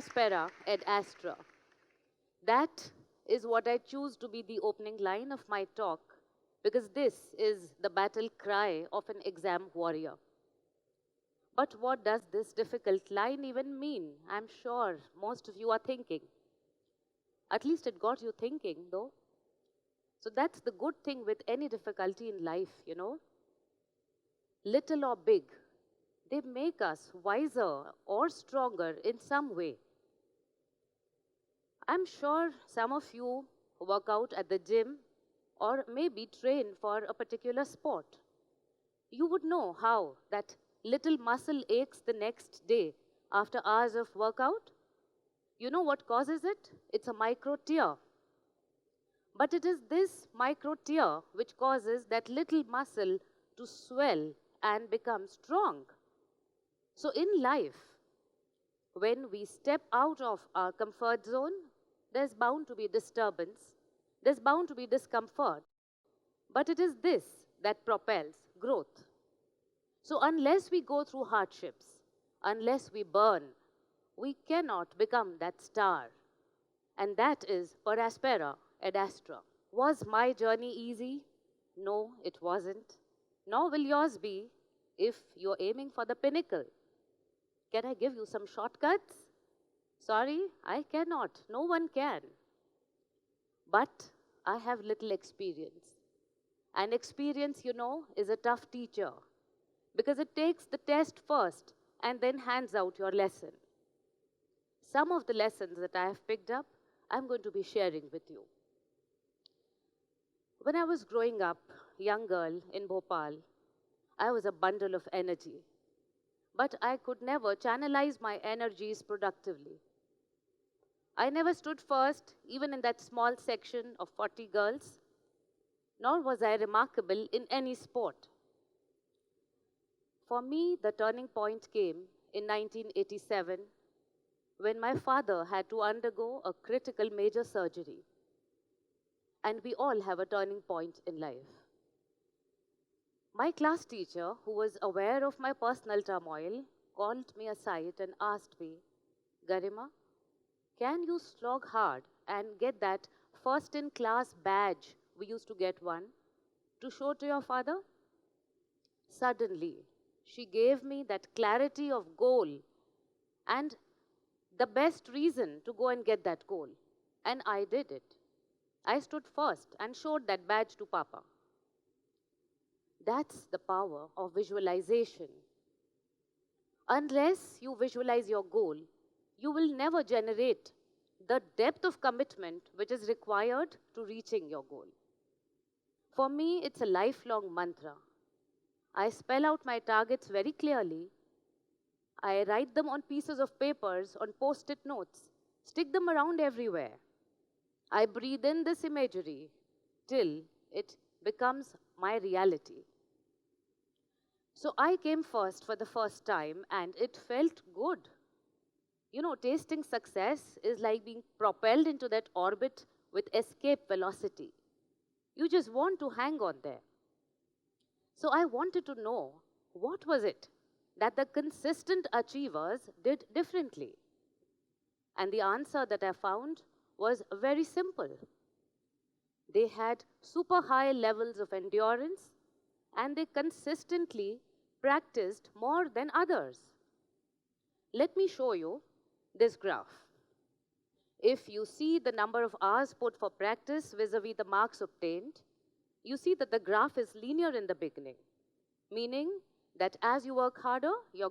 aspera et astra. That is what I choose to be the opening line of my talk, because this is the battle cry of an exam warrior. But what does this difficult line even mean? I'm sure most of you are thinking. At least it got you thinking, though. So that's the good thing with any difficulty in life. Little or big, they make us wiser or stronger in some way. I'm sure some of you work out at the gym or maybe train for a particular sport. You would know how that little muscle aches the next day after hours of workout. You know what causes it? It's a micro tear. But it is this micro tear which causes that little muscle to swell and become strong. So in life, when we step out of our comfort zone, there's bound to be disturbance, there's bound to be discomfort. But it is this that propels growth. So unless we go through hardships, unless we burn, we cannot become that star. And that is per aspera ad astra. Was my journey easy? No, it wasn't. Nor will yours be if you're aiming for the pinnacle. Can I give you some shortcuts? Sorry, I cannot. No one can. But I have little experience. And experience, is a tough teacher, because it takes the test first and then hands out your lesson. Some of the lessons that I have picked up, I'm going to be sharing with you. When I was growing up, young girl in Bhopal, I was a bundle of energy. But I could never channelize my energies productively. I never stood first, even in that small section of 40 girls, nor was I remarkable in any sport. For me, the turning point came in 1987, when my father had to undergo a critical major surgery. And we all have a turning point in life. My class teacher, who was aware of my personal turmoil, called me aside and asked me, Garima, can you slog hard and get that first in class badge, we used to get one, to show to your father? Suddenly, she gave me that clarity of goal and the best reason to go and get that goal. And I did it. I stood first and showed that badge to Papa. That's the power of visualization. Unless you visualize your goal, you will never generate the depth of commitment which is required to reaching your goal. For me, it's a lifelong mantra. I spell out my targets very clearly. I write them on pieces of papers, on post-it notes, stick them around everywhere. I breathe in this imagery till it becomes my reality. So I came first for the first time and it felt good. Tasting success is like being propelled into that orbit with escape velocity. You just want to hang on there. So I wanted to know, what was it that the consistent achievers did differently? And the answer that I found was very simple. They had super high levels of endurance and they consistently practiced more than others. Let me show you this graph. If you see the number of hours put for practice vis-a-vis the marks obtained, you see that the graph is linear in the beginning, meaning that as you work harder, your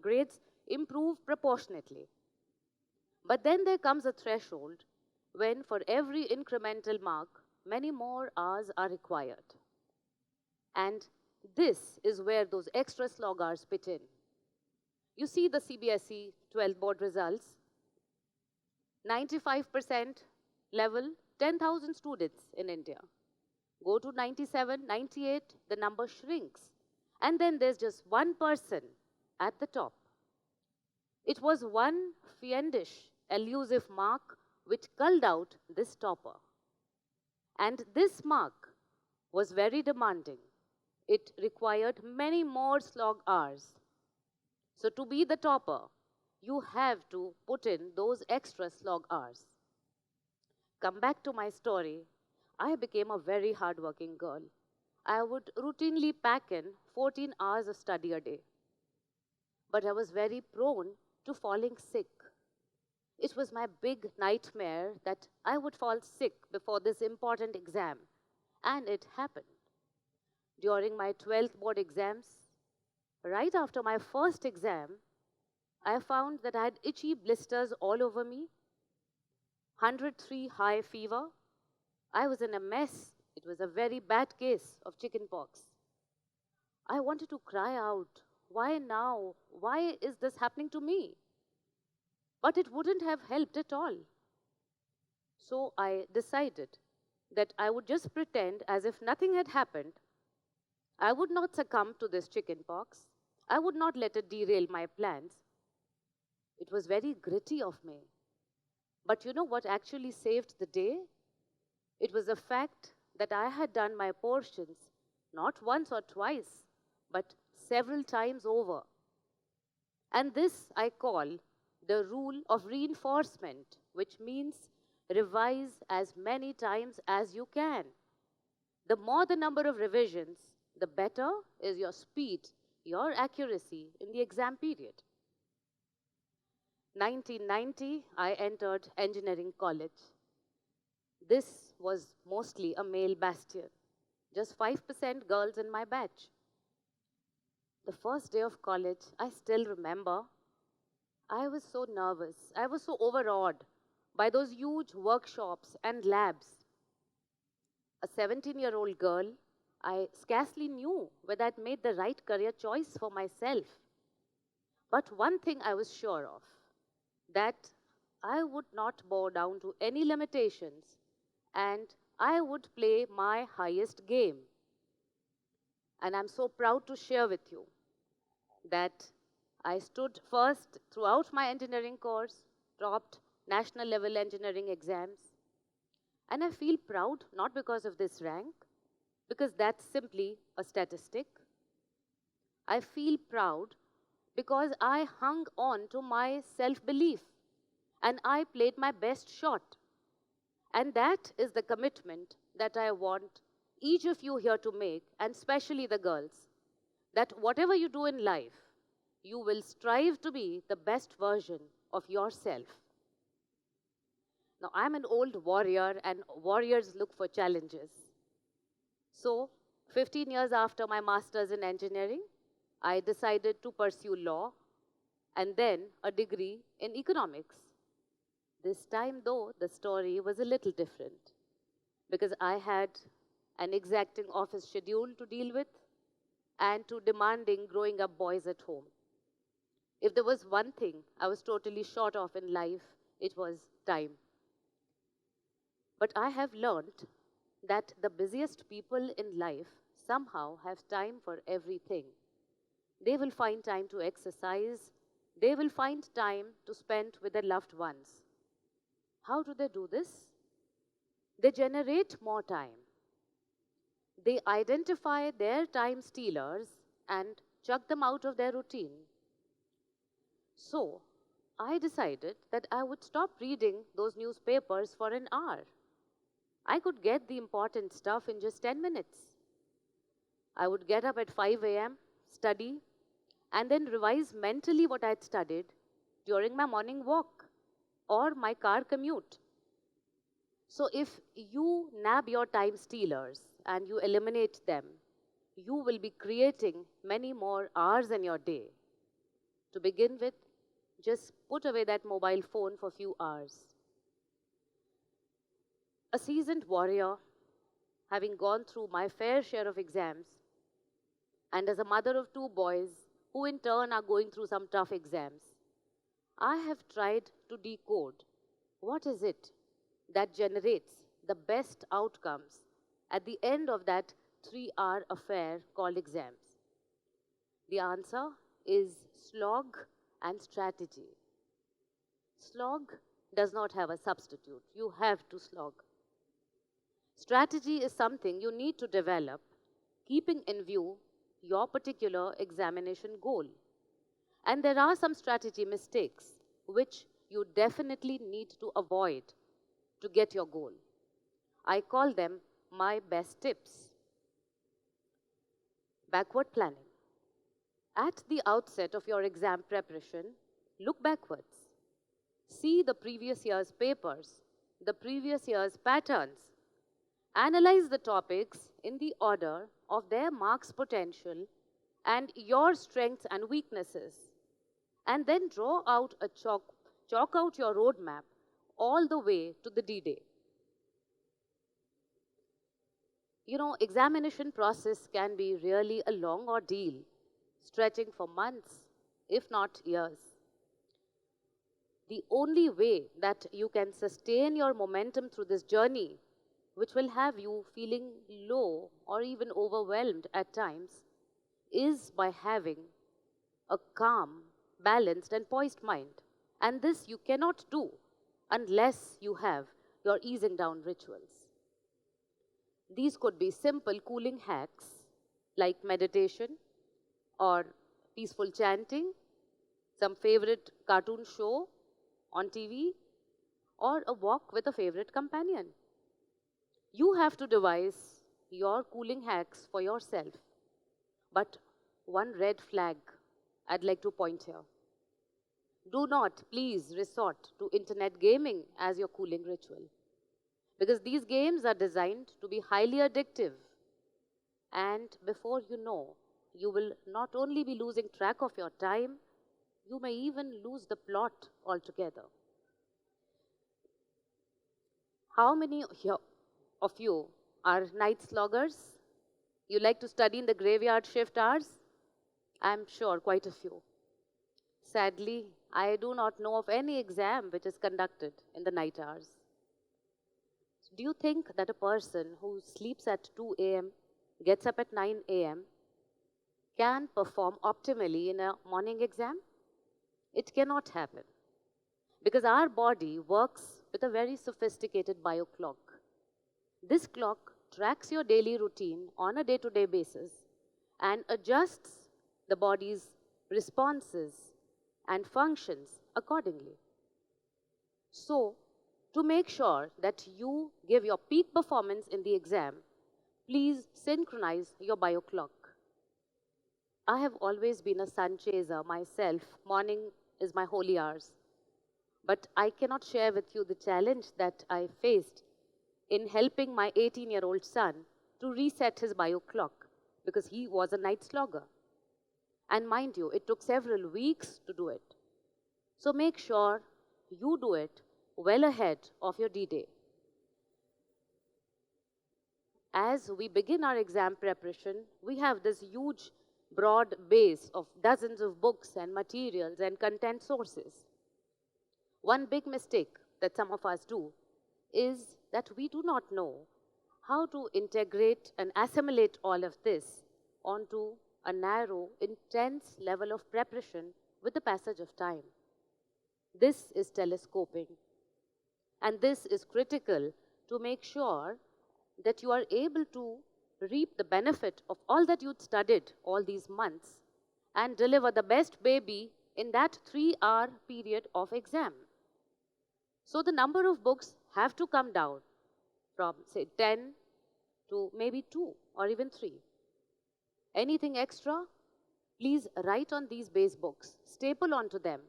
grades improve proportionately. But then there comes a threshold when for every incremental mark, many more hours are required. And this is where those extra slog hours pitch in. You see the CBSE 12th board results. 95% level, 10,000 students in India. Go to 97, 98, the number shrinks. And then there's just one person at the top. It was one fiendish, elusive mark which culled out this topper. And this mark was very demanding. It required many more slog hours. So to be the topper, you have to put in those extra slog hours. Come back to my story. I became a very hardworking girl. I would routinely pack in 14 hours of study a day. But I was very prone to falling sick. It was my big nightmare that I would fall sick before this important exam. And it happened. During my 12th board exams, right after my first exam, I found that I had itchy blisters all over me, 103 high fever. I was in a mess. It was a very bad case of chickenpox. I wanted to cry out, why now? Why is this happening to me? But it wouldn't have helped at all. So I decided that I would just pretend as if nothing had happened. I would not succumb to this chickenpox. I would not let it derail my plans. It was very gritty of me. But you know what actually saved the day? It was the fact that I had done my portions not once or twice, but several times over. And this I call the rule of reinforcement, which means revise as many times as you can. The more the number of revisions, the better is your speed, your accuracy in the exam period. 1990, I entered engineering college. This was mostly a male bastion, just 5% girls in my batch. The first day of college, I still remember, I was so nervous. I was so overawed by those huge workshops and labs. A 17-year-old girl, I scarcely knew whether I'd made the right career choice for myself. But one thing I was sure of, that I would not bow down to any limitations and I would play my highest game. And I'm so proud to share with you that I stood first throughout my engineering course, topped national level engineering exams. And I feel proud not because of this rank, because that's simply a statistic. I feel proud because I hung on to my self-belief and I played my best shot. And that is the commitment that I want each of you here to make, and especially the girls, that whatever you do in life, you will strive to be the best version of yourself. Now, I'm an old warrior, and warriors look for challenges. So, 15 years after my master's in engineering, I decided to pursue law and then a degree in economics. This time, though, the story was a little different because I had an exacting office schedule to deal with and two demanding growing up boys at home. If there was one thing I was totally short of in life, it was time. But I have learned that the busiest people in life somehow have time for everything. They will find time to exercise. They will find time to spend with their loved ones. How do they do this? They generate more time. They identify their time stealers and chuck them out of their routine. So, I decided that I would stop reading those newspapers for an hour. I could get the important stuff in just 10 minutes. I would get up at 5 a.m., study, and then revise mentally what I had studied during my morning walk or my car commute. So if you nab your time stealers and you eliminate them, you will be creating many more hours in your day. To begin with, just put away that mobile phone for a few hours. A seasoned warrior, having gone through my fair share of exams, and as a mother of two boys who in turn are going through some tough exams, I have tried to decode what is it that generates the best outcomes at the end of that 3-hour affair called exams. The answer is slog and strategy. Slog does not have a substitute. You have to slog. Strategy is something you need to develop, keeping in view your particular examination goal. And there are some strategy mistakes which you definitely need to avoid to get your goal. I call them my best tips. Backward planning. At the outset of your exam preparation, look backwards. See the previous year's papers, the previous year's patterns. Analyze the topics in the order of their marks potential and your strengths and weaknesses. And then draw out chalk out your roadmap all the way to the D-Day. Examination process can be really a long ordeal, stretching for months, if not years. The only way that you can sustain your momentum through this journey, which will have you feeling low or even overwhelmed at times, is by having a calm, balanced, and poised mind. And this you cannot do unless you have your easing down rituals. These could be simple cooling hacks like meditation or peaceful chanting, some favorite cartoon show on TV, or a walk with a favorite companion. You have to devise your cooling hacks for yourself. But one red flag I'd like to point here. Do not, please, resort to internet gaming as your cooling ritual. Because these games are designed to be highly addictive. And before you know, you will not only be losing track of your time, you may even lose the plot altogether. How many of you are night sloggers? You like to study in the graveyard shift hours? I'm sure quite a few. Sadly, I do not know of any exam which is conducted in the night hours. Do you think that a person who sleeps at 2 a.m., gets up at 9 a.m., can perform optimally in a morning exam? It cannot happen. Because our body works with a very sophisticated bio clock. This clock tracks your daily routine on a day-to-day basis and adjusts the body's responses and functions accordingly. So, to make sure that you give your peak performance in the exam, please synchronize your bio clock. I have always been a sun chaser myself. Morning is my holy hours. But I cannot share with you the challenge that I faced in helping my 18-year-old son to reset his bio clock because he was a night slogger. And mind you, it took several weeks to do it. So make sure you do it well ahead of your D-Day. As we begin our exam preparation, we have this huge, broad base of dozens of books and materials and content sources. One big mistake that some of us do is that we do not know how to integrate and assimilate all of this onto a narrow, intense level of preparation with the passage of time. This is telescoping. And this is critical to make sure that you are able to reap the benefit of all that you'd studied all these months and deliver the best baby in that 3-hour period of exam. So the number of books have to come down from, say, 10 to maybe 2 or even 3. Anything extra, please write on these base books, staple onto them,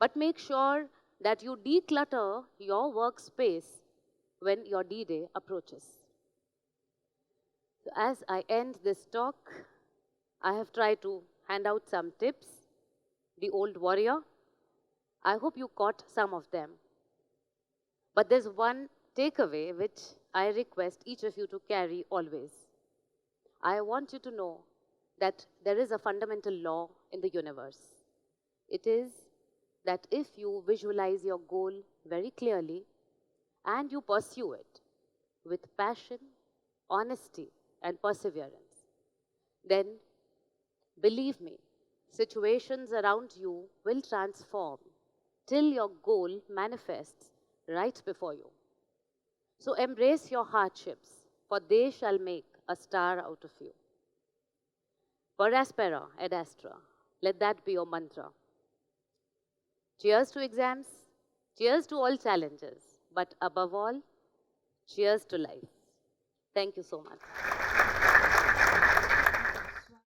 but make sure that you declutter your workspace when your D-Day approaches. So as I end this talk, I have tried to hand out some tips, the old warrior. I hope you caught some of them. But there's one takeaway which I request each of you to carry always. I want you to know that there is a fundamental law in the universe. It is that if you visualize your goal very clearly and you pursue it with passion, honesty, and perseverance, then believe me, situations around you will transform till your goal manifests right before you. So embrace your hardships, for they shall make a star out of you. Per aspera ad astra, let that be your mantra. Cheers to exams, cheers to all challenges, but above all, cheers to life. Thank you so much.